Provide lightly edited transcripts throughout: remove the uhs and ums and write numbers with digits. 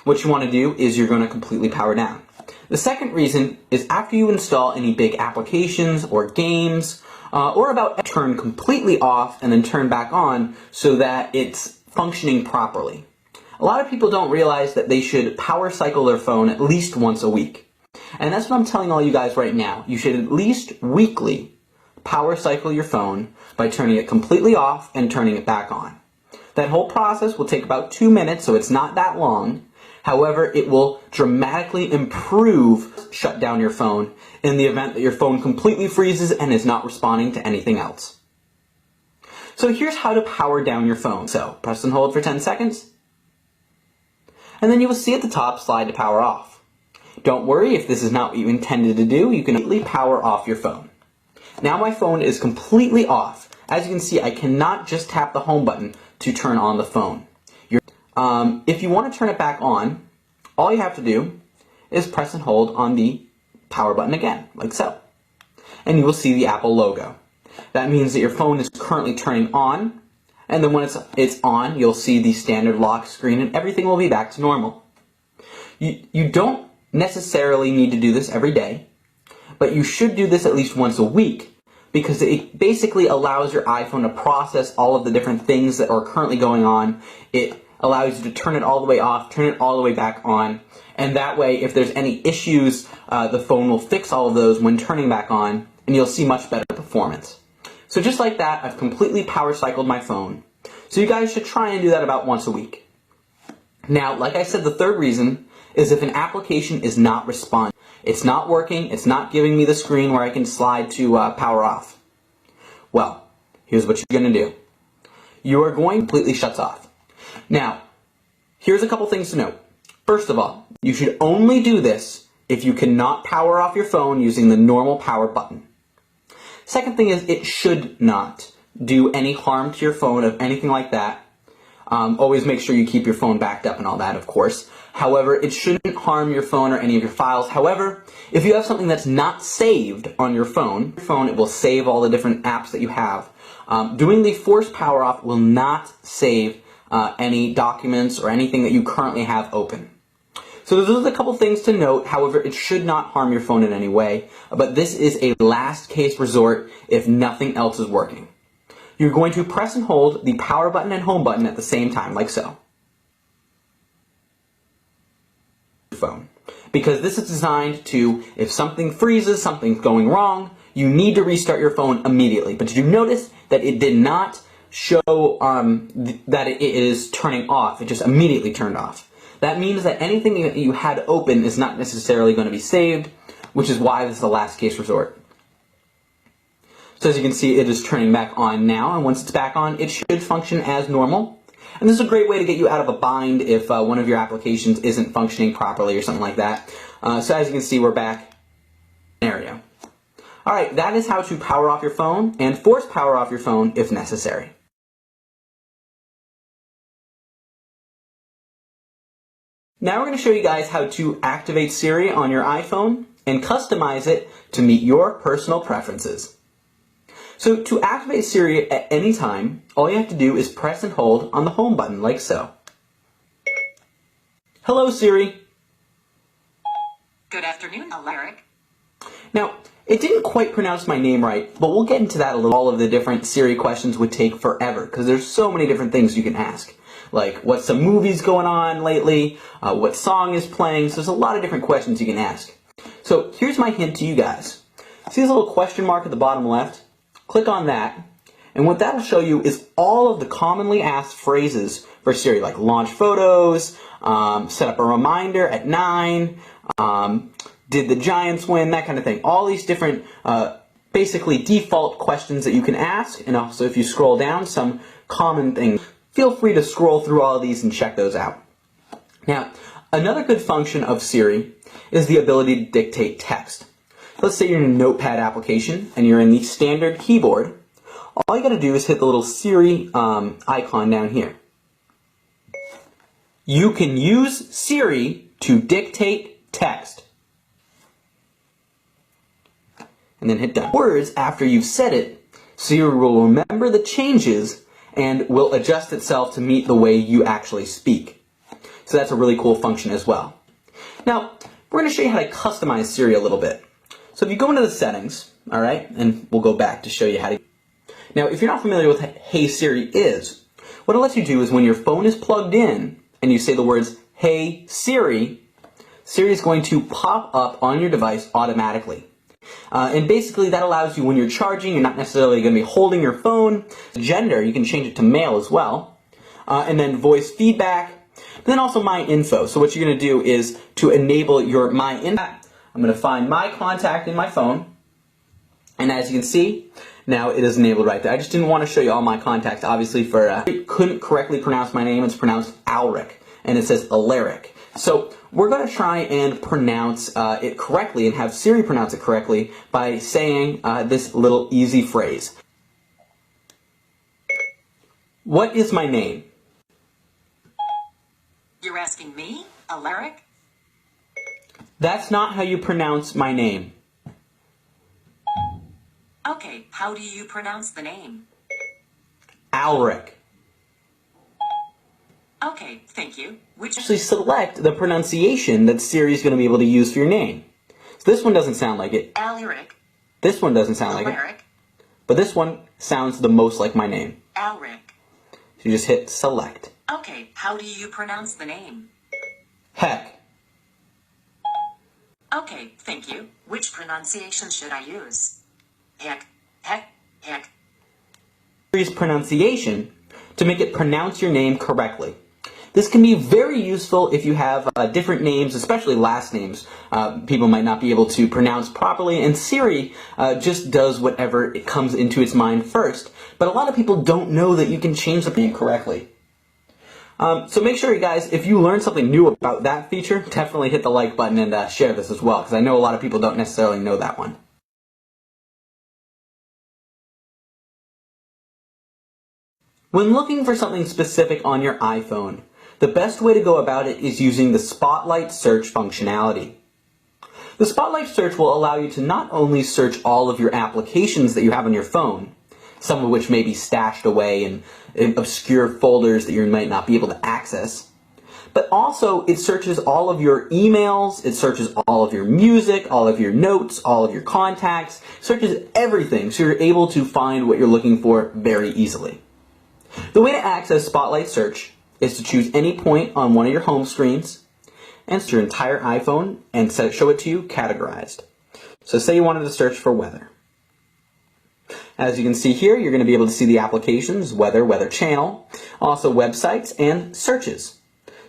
what you want to do is you're going to completely power down. The second reason is after you install any big applications or games, or about turn completely off and then turn back on so that it's functioning properly. A lot of people don't realize that they should power cycle their phone at least once a week. And that's what I'm telling all you guys right now. You should at least weekly power cycle your phone by turning it completely off and turning it back on. That whole process will take about 2 minutes, so it's not that long. However, it will dramatically improve shut down your phone in the event that your phone completely freezes and is not responding to anything else. So here's how to power down your phone. So press and hold for 10 seconds. And then you will see at the top slide to power off. Don't worry if this is not what you intended to do. You can completely power off your phone. Now my phone is completely off. As you can see, I cannot just tap the home button to turn on the phone. If you want to turn it back on, all you have to do is press and hold on the power button again, like so. And you will see the Apple logo. That means that your phone is currently turning on, and then when it's on, you'll see the standard lock screen and everything will be back to normal. You don't necessarily need to do this every day, but you should do this at least once a week, because it basically allows your iPhone to process all of the different things that are currently going on. It allows you to turn it all the way off, turn it all the way back on, and that way if there's any issues, the phone will fix all of those when turning back on, and you'll see much better performance. So just like that, I've completely power cycled my phone. So you guys should try and do that about once a week. Now, like I said, the third reason is if an application is not responding. It's not working, it's not giving me the screen where I can slide to power off. Well, here's what you're going to do. You are going to completely shut off. Now, here's a couple things to note. First of all, you should only do this if you cannot power off your phone using the normal power button. Second thing is it should not do any harm to your phone or anything like that. Always make sure you keep your phone backed up and all that, of course. However, it shouldn't harm your phone or any of your files. However, if you have something that's not saved on your phone, it will save all the different apps that you have. Doing the forced power off will not save any documents or anything that you currently have open. So those are a couple things to note. However, it should not harm your phone in any way, but this is a last case resort if nothing else is working. You're going to press and hold the power button and home button at the same time, like so. Phone. Because this is designed to, if something freezes, something's going wrong, you need to restart your phone immediately. But did you notice that it did not show that it is turning off? It just immediately turned off. That means that anything that you had open is not necessarily going to be saved, which is why this is the last case resort. So as you can see, it is turning back on now, and once it's back on, it should function as normal. And this is a great way to get you out of a bind if one of your applications isn't functioning properly or something like that. So as you can see, we're back in scenario. Alright, that is how to power off your phone and force power off your phone if necessary. Now we're going to show you guys how to activate Siri on your iPhone and customize it to meet your personal preferences. So to activate Siri at any time, all you have to do is press and hold on the home button like so. Hello Siri. Good afternoon, Alaric. Now, it didn't quite pronounce my name right, but we'll get into that a little. All of the different Siri questions would take forever because there's so many different things you can ask. Like, what's some movies going on lately? What song is playing? So there's a lot of different questions you can ask. So here's my hint to you guys. See this little question mark at the bottom left? Click on that, and what that'll show you is all of the commonly asked phrases for Siri, like launch photos, set up a reminder at 9, did the Giants win, that kind of thing. All these different, basically default questions that you can ask, and also if you scroll down, some common things. Feel free to scroll through all of these and check those out. Now, another good function of Siri is the ability to dictate text. Let's say you're in a notepad application and you're in the standard keyboard. All you gotta do is hit the little Siri icon down here. You can use Siri to dictate text. And then hit done. Words after you've said it, Siri will remember the changes and will adjust itself to meet the way you actually speak. So that's a really cool function as well. Now, we're going to show you how to customize Siri a little bit. So if you go into the settings, all right, and we'll go back to show you how to. Now, if you're not familiar with what Hey Siri is, what it lets you do is when your phone is plugged in and you say the words Hey Siri, Siri is going to pop up on your device automatically. And basically that allows you when you're charging, you're not necessarily going to be holding your phone. Gender, you can change it to male as well. And then voice feedback. But then also My Info. So what you're going to do is to enable your My Info. I'm going to find my contact in my phone. And as you can see, now it is enabled right there. I just didn't want to show you all my contacts. Obviously, it couldn't correctly pronounce my name. It's pronounced Alric. And it says Alaric. So we're going to try and pronounce it correctly and have Siri pronounce it correctly by saying this little easy phrase. What is my name? You're asking me, Alaric? That's not how you pronounce my name. Okay, how do you pronounce the name? Alric. Okay, thank you. Which Actually select the pronunciation that Siri is going to be able to use for your name. So this one doesn't sound like it. Alaric. This one doesn't sound like it. But this one sounds the most like my name. Alaric. So you just hit select. Okay, how do you pronounce the name? Heck. Okay, thank you. Which pronunciation should I use? Heck, heck, heck. Siri's pronunciation to make it pronounce your name correctly. This can be very useful if you have different names, especially last names. People might not be able to pronounce properly, and Siri just does whatever it comes into its mind first. But a lot of people don't know that you can change the name correctly. So make sure, you guys, if you learned something new about that feature, definitely hit the like button and share this as well, because I know a lot of people don't necessarily know that one. When looking for something specific on your iPhone, the best way to go about it is using the Spotlight search functionality. The Spotlight search will allow you to not only search all of your applications that you have on your phone, some of which may be stashed away in obscure folders that you might not be able to access, but also it searches all of your emails, it searches all of your music, all of your notes, all of your contacts, searches everything so you're able to find what you're looking for very easily. The way to access Spotlight Search is to choose any point on one of your home screens and search your entire iPhone and show it to you categorized. So say you wanted to search for weather. As you can see here, you're going to be able to see the applications, weather, weather channel, also websites and searches.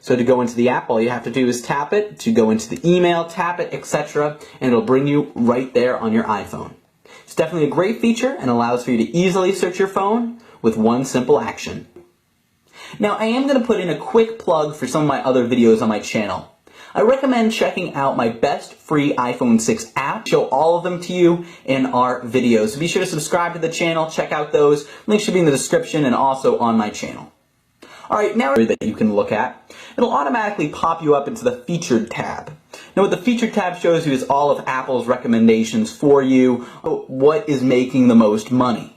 So to go into the app, all you have to do is tap it. To go into the email, tap it, etc. and it'll bring you right there on your iPhone. It's definitely a great feature and allows for you to easily search your phone with one simple action. Now, I am going to put in a quick plug for some of my other videos on my channel. I recommend checking out my best free iPhone 6 app. Show all of them to you in our videos. So be sure to subscribe to the channel, check out those. Links should be in the description and also on my channel. Alright, now that you can look at, it'll automatically pop you up into the Featured tab. Now what the Featured tab shows you is all of Apple's recommendations for you, what is making the most money.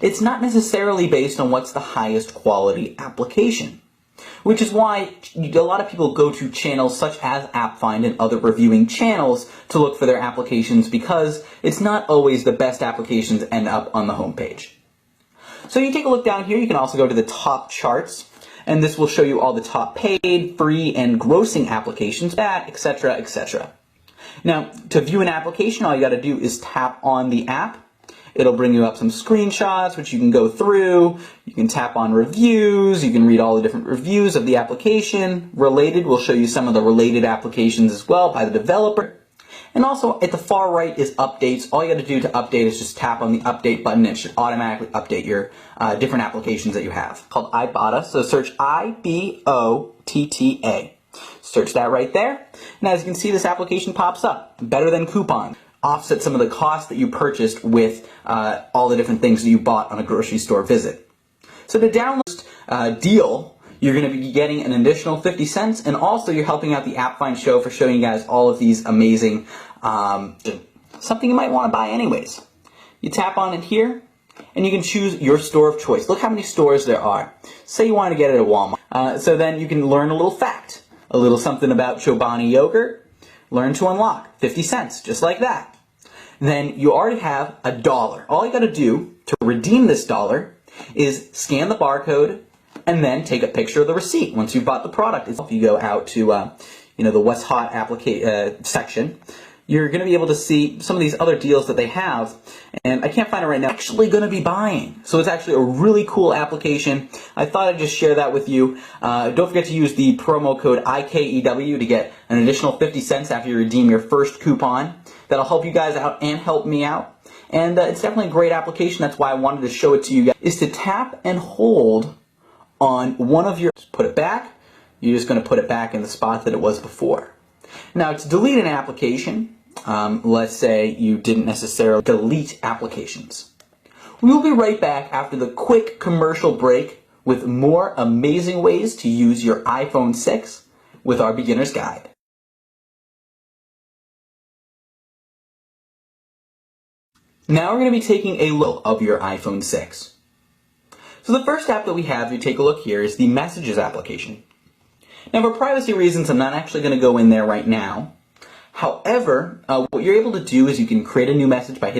It's not necessarily based on what's the highest quality application, which is why a lot of people go to channels such as AppFind and other reviewing channels to look for their applications because it's not always the best applications end up on the homepage. So you take a look down here, you can also go to the top charts, and this will show you all the top paid, free, and grossing applications, etc., etc. Now, to view an application, all you got to do is tap on the app. It'll bring you up some screenshots, which you can go through. You can tap on reviews. You can read all the different reviews of the application. Related will show you some of the related applications as well by the developer. And also at the far right is updates. All you got to do to update is just tap on the update button. It should automatically update your different applications that you have. Called Ibotta. So search I-B-O-T-T-A. Search that right there. And as you can see, this application pops up. Better than coupon. Offset some of the costs that you purchased with all the different things that you bought on a grocery store visit. So to download deal, you're going to be getting an additional 50 cents, and also you're helping out the AppFind show for showing you guys all of these amazing, something you might want to buy anyways. You tap on it here, and you can choose your store of choice. Look how many stores there are. Say you want to get it at Walmart. So then you can learn a little fact. a little something about Chobani yogurt, learn to unlock, 50 cents, just like that. Then you already have $1. All you gotta do to redeem this dollar is scan the barcode and then take a picture of the receipt once you've bought the product. If you go out to the What's Hot section, you're going to be able to see some of these other deals that they have, and I can't find it right now. Actually going to be buying. So it's actually a really cool application. I thought I'd just share that with you. Don't forget to use the promo code IKEW to get an additional 50 cents after you redeem your first coupon. That'll help you guys out and help me out. And it's definitely a great application. That's why I wanted to show it to you guys. Is to tap and hold on one of your, put it back. You're just going to put it back in the spot that it was before. Now, to delete an application, let's say you didn't necessarily delete applications. We will be right back after the quick commercial break with more amazing ways to use your iPhone 6 with our beginner's guide. Now we're going to be taking a look of your iPhone 6. So the first app that we have, if you take a look here, is the Messages application. Now for privacy reasons, I'm not actually going to go in there right now. However, what you're able to do is you can create a new message by hitting